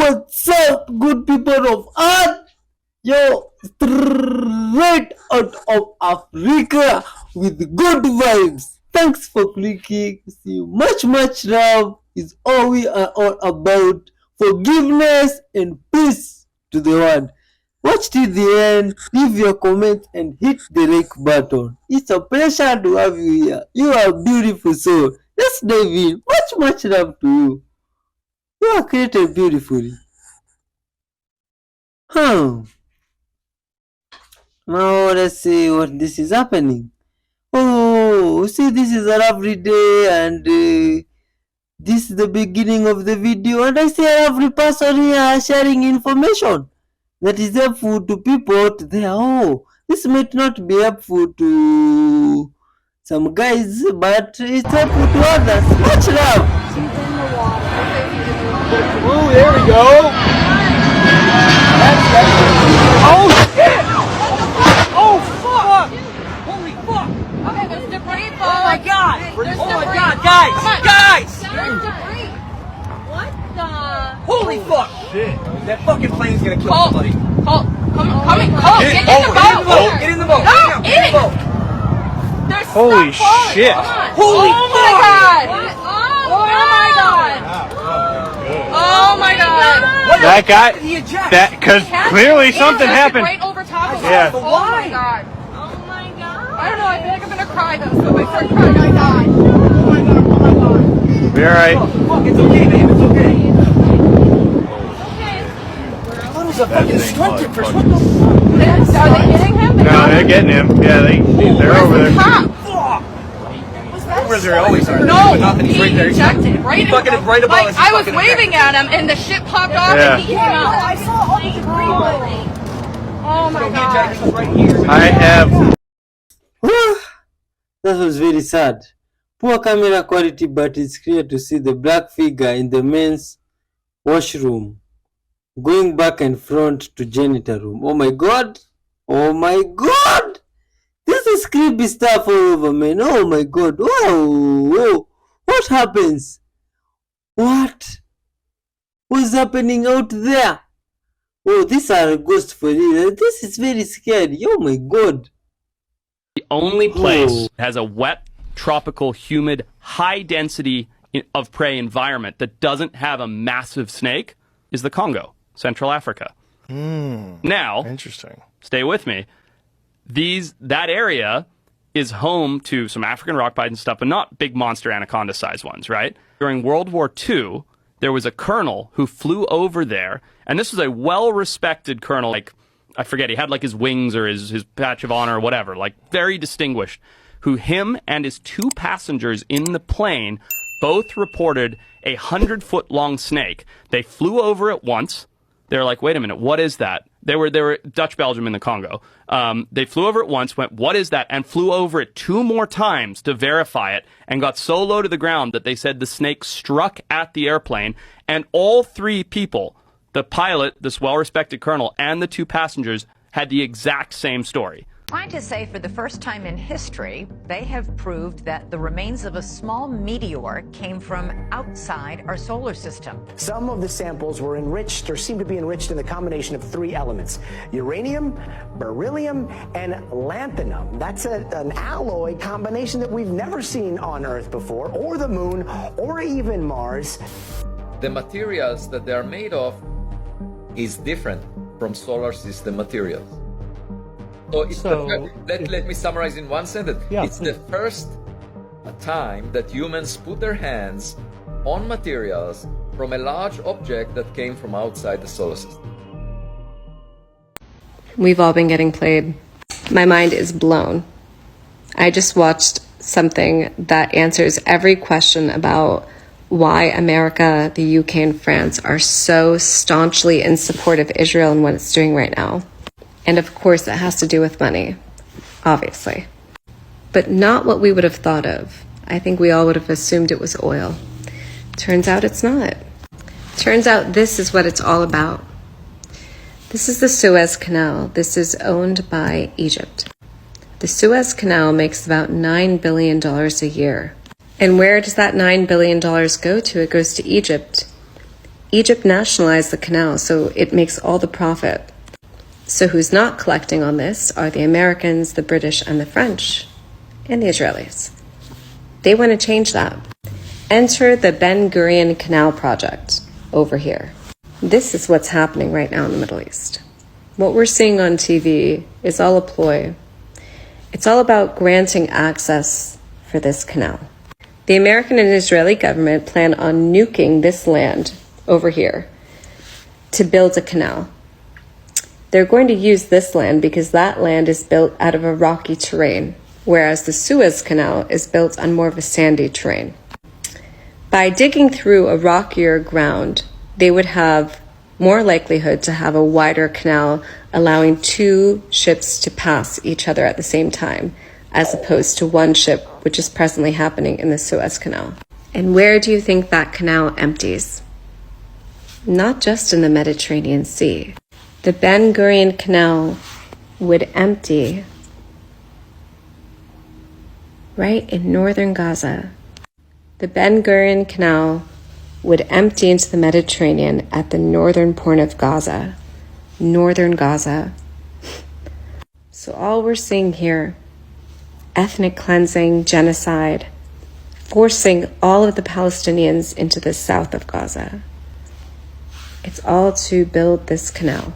What's up, good people of Earth? Yo, straight out of Africa with good vibes. Thanks for clicking. See you. Much love is all we are all about. Forgiveness and peace to the world. Watch till the end, leave your comment and hit the like button. It's a pleasure to have you here. You are a beautiful soul. Let's dive in. Much love to you. You are created beautifully. Now let's see what this is happening. Oh, see, this is a lovely day, and this is the beginning of the video, and I see every person here sharing information that is helpful to people out there. Oh, this might not be helpful to some guys, but it's helpful to others. Much love. Oh, there we go. Oh, shit! Oh, fuck! Holy fuck! Okay, there's debris. Oh my god! There's Oh my debris. god, guys! There's debris. What the? Holy fuck! Shit! That fucking plane's gonna kill Cole, somebody. Cole, coming, Cole, get in the boat. Get in the boat! No, Get in the boat! There's Holy stuff falling. shit. Come on. Holy oh my fuck. god! Oh my god! Oh my god! That guy, Did he eject? because clearly something happened. Right over top of us. Yeah. Oh my god! Oh my god! I don't know. I feel like I'm gonna cry though. So if I start crying, I die. Oh my god! Oh my god! Be alright. Fuck, it's okay, babe. It's okay. Okay. I thought it was a fucking stunt at first. What the fuck? Are they hitting him? No, they're getting him. Yeah, they're over there. Top. Where they always are. No, But nothing. He's he right there. ejected right in Fucking is right above us. Like I was Fucking waving at him and the shit popped off Yeah. and he came out. I saw all the debris rolling. Oh my So he god. ejected us right here. I have. That was very sad. Poor camera quality, but it's clear to see the black figure in the men's washroom going back and front to janitor room. Oh my god! Oh my god! This is creepy stuff all over, man. Oh my god. Whoa! What happens? What was happening out there? Oh, these are ghosts for real. This is very scary. Oh my god. The only place that has a wet, tropical, humid, high density of prey environment that doesn't have a massive snake is the Congo, Central Africa. Now, Interesting. stay with me. That area is home to some African rock python stuff, but not big monster anaconda sized ones, right? During World War II, there was a colonel who flew over there, and this was a well-respected colonel, like, I forget, he had like his wings or his patch of honor or whatever, like very distinguished, who him and his two passengers in the plane both reported 100-foot long snake. They flew over it once. They're like, wait a minute, what is that? They were Dutch Belgium in the Congo. They flew over it once, went, what is that? And flew over it two more times to verify it and got so low to the ground that they said the snake struck at the airplane. And all three people, the pilot, this well-respected colonel, and the two passengers had the exact same story. Scientists say for the first time in history, they have proved that the remains of a small meteor came from outside our solar system. Some of the samples were enriched or seem to be enriched in the combination of three elements: uranium, beryllium, and lanthanum. That's an alloy combination that we've never seen on Earth before, or the moon, or even Mars. The materials that they are made of is different from solar system materials. Let me summarize in one sentence. It's the first time that humans put their hands on materials from a large object that came from outside the solar system. We've all been getting played. My mind is blown. I just watched something that answers every question about why America, the UK, and France are so staunchly in support of Israel and what it's doing right now. And of course, it has to do with money, obviously. But not what we would have thought of. I think we all would have assumed it was oil. Turns out it's not. Turns out this is what it's all about. This is the Suez Canal. This is owned by Egypt. The Suez Canal makes about $9 billion a year. And where does that $9 billion go to? It goes to Egypt. Egypt nationalized the canal, so it makes all the profit. So who's not collecting on this are the Americans, the British, and the French, and the Israelis. They want to change that. Enter the Ben Gurion Canal Project over here. This is what's happening right now in the Middle East. What we're seeing on TV is all a ploy. It's all about granting access for this canal. The American and Israeli government plan on nuking this land over here to build a canal. They're going to use this land because that land is built out of a rocky terrain, whereas the Suez Canal is built on more of a sandy terrain. By digging through a rockier ground, they would have more likelihood to have a wider canal, allowing two ships to pass each other at the same time, as opposed to one ship, which is presently happening in the Suez Canal. And where do you think that canal empties? Not just in the Mediterranean Sea. The Ben Gurion Canal would empty right in northern Gaza. The Ben Gurion Canal would empty into the Mediterranean at the northern point of Gaza. Northern Gaza. So all we're seeing here, ethnic cleansing, genocide, forcing all of the Palestinians into the south of Gaza. It's all to build this canal.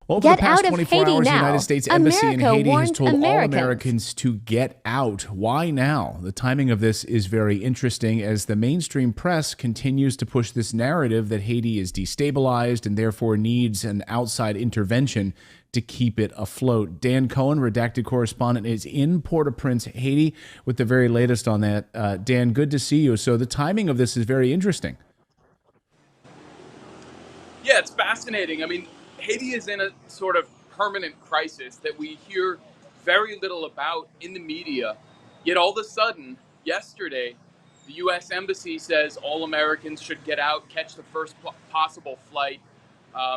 Over Get the past out of 24 Haiti hours, now. the United States Embassy in America Haiti has warned told all Americans. Americans to get out. Why now? The timing of this is very interesting as the mainstream press continues to push this narrative that Haiti is destabilized and therefore needs an outside intervention to keep it afloat. Dan Cohen, redacted correspondent, is in Port-au-Prince, Haiti, with the very latest on that. Dan, good to see you. So the timing of this is very interesting. Yeah, it's fascinating. I mean, Haiti is in a sort of permanent crisis that we hear very little about in the media. Yet all of a sudden, yesterday, the U.S. Embassy says all Americans should get out, catch the first possible flight,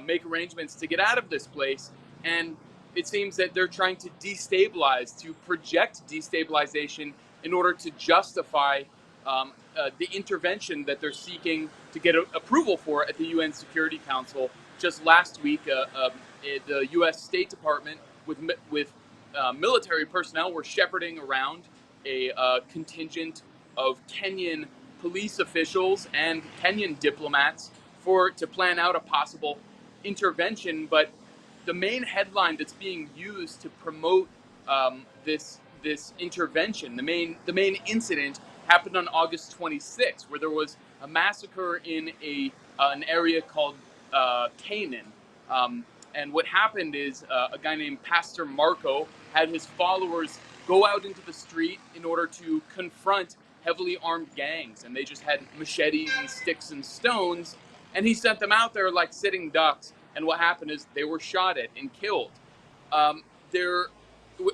make arrangements to get out of this place. And it seems that they're trying to destabilize, to project destabilization in order to justify the intervention that they're seeking to get approval for at the UN Security Council. Just last week, the U.S. State Department with military personnel were shepherding around a contingent of Kenyan police officials and Kenyan diplomats to plan out a possible intervention. But the main headline that's being used to promote this intervention, the main incident, happened on August 26th, where there was a massacre in an area called Canaan. And what happened is a guy named Pastor Marco had his followers go out into the street in order to confront heavily armed gangs, and they just had machetes and sticks and stones, and he sent them out there like sitting ducks. And what happened is they were shot at and killed.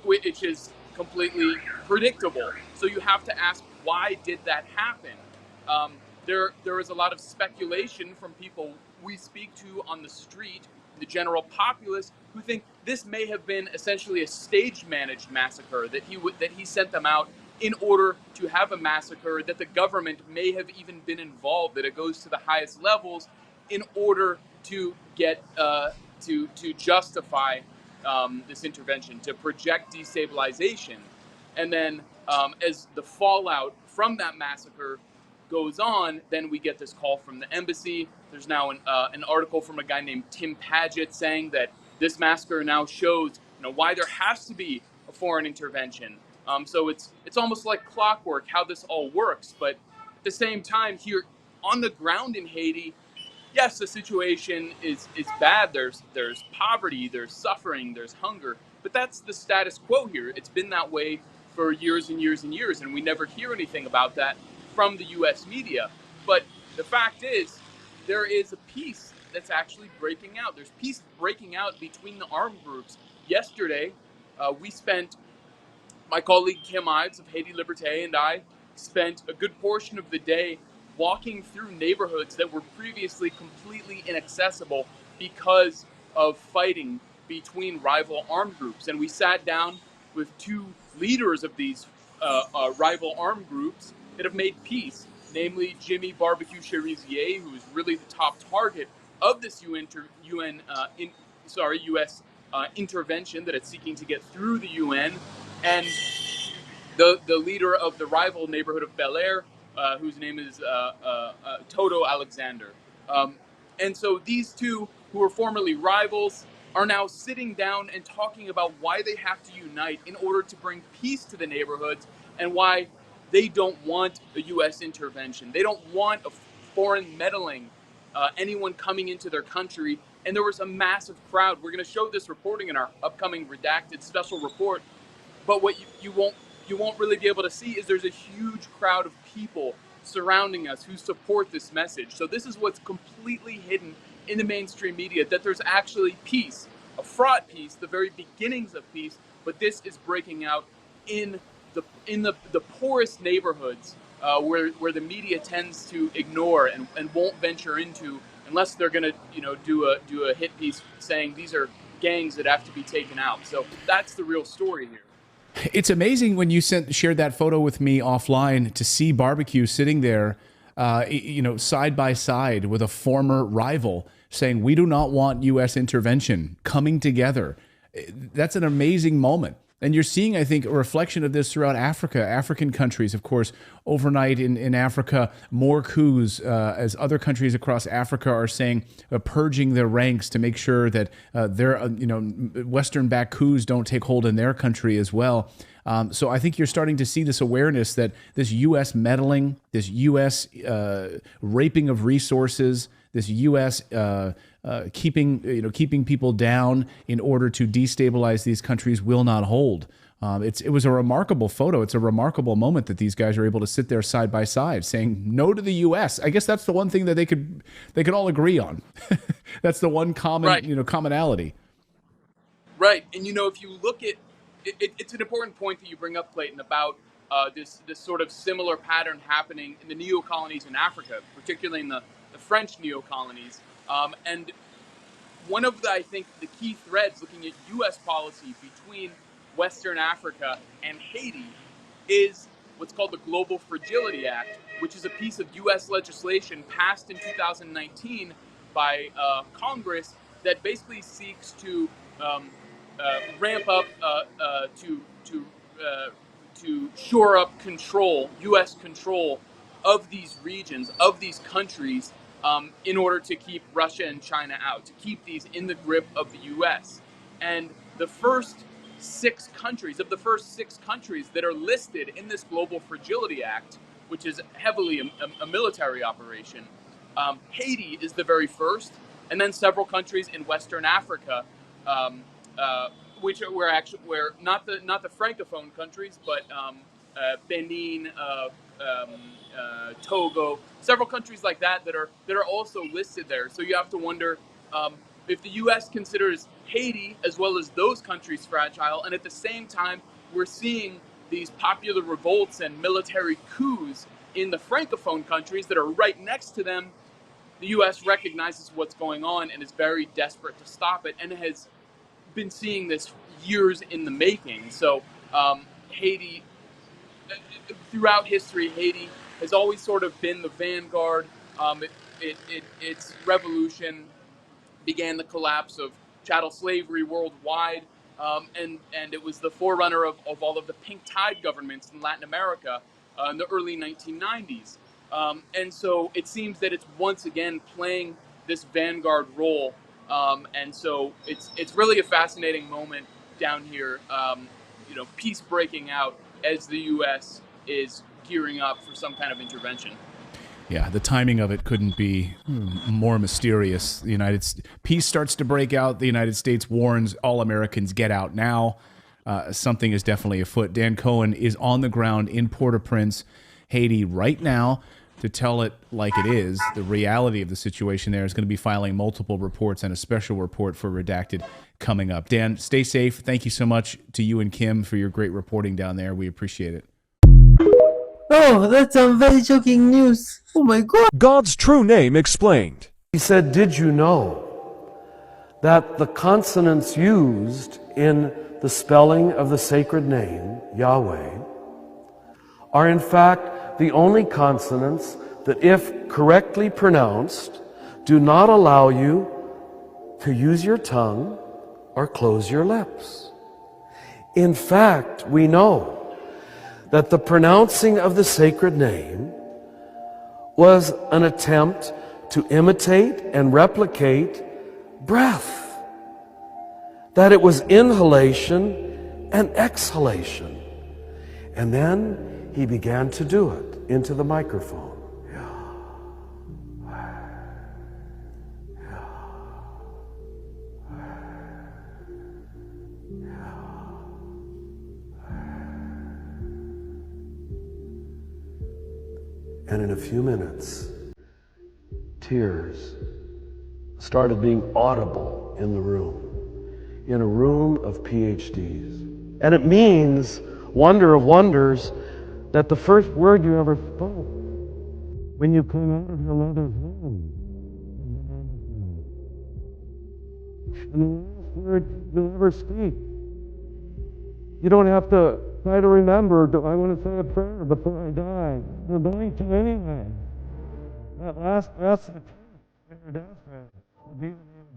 Which is completely predictable. So you have to ask, why did that happen? There is a lot of speculation from people we speak to on the street, the general populace, who think this may have been essentially a stage-managed massacre, that he sent them out in order to have a massacre, that the government may have even been involved, that it goes to the highest levels in order to get to justify this intervention, to project destabilization. And then as the fallout from that massacre goes on, then we get this call from the embassy. There's now an article from a guy named Tim Paget saying that this massacre now shows why there has to be a foreign intervention. So it's almost like clockwork how this all works. But at the same time, here on the ground in Haiti, yes, the situation is bad. There's poverty, there's suffering, there's hunger. But that's the status quo here. It's been that way for years and years and years, and we never hear anything about that from the U.S. media. But the fact is, there is a peace that's actually breaking out. There's peace breaking out between the armed groups. Yesterday, my colleague Kim Ives of Haiti Liberté and I spent a good portion of the day walking through neighborhoods that were previously completely inaccessible because of fighting between rival armed groups. And we sat down with two leaders of these rival armed groups that have made peace, namely Jimmy Barbecue Cherizier, who is really the top target of this U.S. Intervention that it's seeking to get through the UN, and the leader of the rival neighborhood of Bel Air, whose name is Toto Alexander. And so these two, who were formerly rivals, are now sitting down and talking about why they have to unite in order to bring peace to the neighborhoods, and why they don't want a U.S. intervention. They don't want a foreign meddling, anyone coming into their country. And there was a massive crowd. We're going to show this reporting in our upcoming redacted special report. But what you won't really be able to see is there's a huge crowd of people surrounding us who support this message. So this is what's completely hidden in the mainstream media, that there's actually peace, a fraught peace, the very beginnings of peace, but this is breaking out in the poorest neighborhoods, where the media tends to ignore and won't venture into unless they're going to do a hit piece saying these are gangs that have to be taken out. So that's the real story here. It's amazing when you shared that photo with me offline to see Barbecue sitting there, side by side with a former rival saying, we do not want U.S. intervention, coming together. That's an amazing moment. And you're seeing, I think, a reflection of this throughout Africa, African countries, of course, overnight in Africa, more coups as other countries across Africa are saying, purging their ranks to make sure that their, Western-backed coups don't take hold in their country as well. So I think you're starting to see this awareness that this U.S. meddling, this U.S. Raping of resources, this U.S. Keeping people down in order to destabilize these countries will not hold. It was a remarkable photo. It's a remarkable moment that these guys are able to sit there side by side saying no to the U.S. I guess that's the one thing that they could all agree on. That's the one common commonality. Right, and if you look at it's an important point that you bring up, Clayton, about this sort of similar pattern happening in the neo-colonies in Africa, particularly in the French neo-colonies. And one of I think the key threads looking at U.S. policy between Western Africa and Haiti is what's called the Global Fragility Act, which is a piece of U.S. legislation passed in 2019 by Congress that basically seeks to ramp up to shore up control, U.S. control of these regions, of these countries, in order to keep Russia and China out, to keep these in the grip of the U.S. And the first six countries that are listed in this Global Fragility Act, which is heavily a military operation, Haiti is the very first, and then several countries in Western Africa, which were not the francophone countries, but Benin, Togo, several countries like that are also listed there. So you have to wonder if the U.S. considers Haiti as well as those countries fragile, and at the same time we're seeing these popular revolts and military coups in the francophone countries that are right next to them. The U.S. recognizes what's going on and is very desperate to stop it, and has been seeing this years in the making. So Haiti, throughout history, Haiti has always sort of been the vanguard. Its revolution began the collapse of chattel slavery worldwide, and it was the forerunner of all of the pink tide governments in Latin America in the early 1990s. And so it seems that it's once again playing this vanguard role. And so it's really a fascinating moment down here, peace breaking out as the U.S. is gearing up for some kind of intervention. Yeah, the timing of it couldn't be more mysterious. Peace starts to break out. The United States warns all Americans, get out now. Something is definitely afoot. Dan Cohen is on the ground in Port-au-Prince, Haiti right now to tell it like it is. The reality of the situation there is going to be filing multiple reports and a special report for Redacted coming up. Dan, stay safe. Thank you so much to you and Kim for your great reporting down there. We appreciate it. Oh, that's some very shocking news. Oh my God. God's true name explained. He said, "Did you know that the consonants used in the spelling of the sacred name, Yahweh, are in fact the only consonants that, if correctly pronounced, do not allow you to use your tongue or close your lips. In fact, we know that the pronouncing of the sacred name was an attempt to imitate and replicate breath, that it was inhalation and exhalation. And then he began to do it into the microphone. And in a few minutes, tears started being audible in the room, in a room of PhDs. And it means, wonder of wonders, that the first word you ever spoke when you came out of your mother's womb, and the last word you'll ever speak. You don't have to try to remember, do I want to say a prayer before I die? You're going to anyway. That last breath of your deathbed will be the name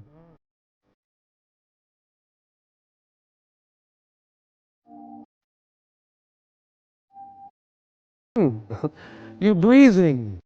of God. You breathing.